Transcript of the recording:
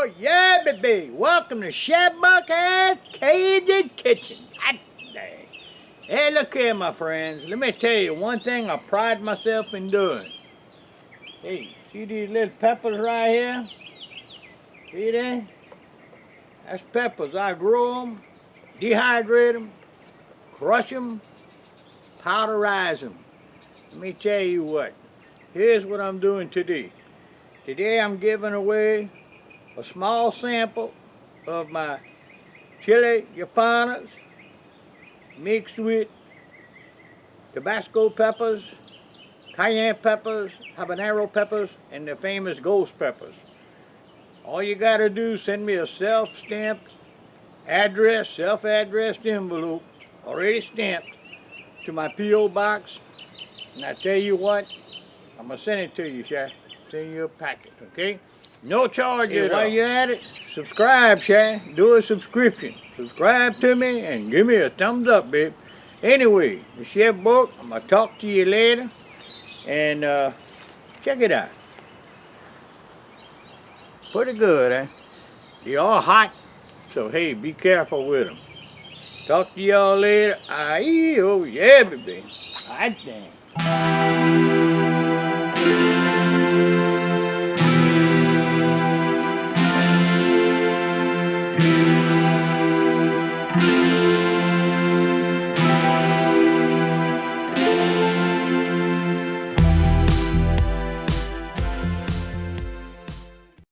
Oh, yeah, baby. Welcome to Chef Buckhead's Cajun Kitchen. Hot dang. Hey, look here, my friends. Let me tell you one thing I pride myself in doing. Hey, see these little peppers right here? See that? That's peppers. I grow them, dehydrate them, crush them, powderize them. Let me tell you what. Here's what I'm doing today. Today I'm giving away a small sample of my chili japonas mixed with Tabasco peppers, cayenne peppers, habanero peppers, and the famous ghost peppers. All you gotta do is send me a self-stamped address, self-addressed envelope, already stamped, to my P.O. box. And I tell you what, I'm gonna send it to you, Chef. Send you a packet, okay? No charge. Hey, while you're at it, subscribe, Chef. Do a subscription. Subscribe to me and give me a thumbs up, babe. Anyway, the Chef Bourque, I'm gonna talk to you later. And check it out. Pretty good, eh? They're all hot, so hey, be careful with them. Talk to y'all later. Oh yeah, baby. Hot damn.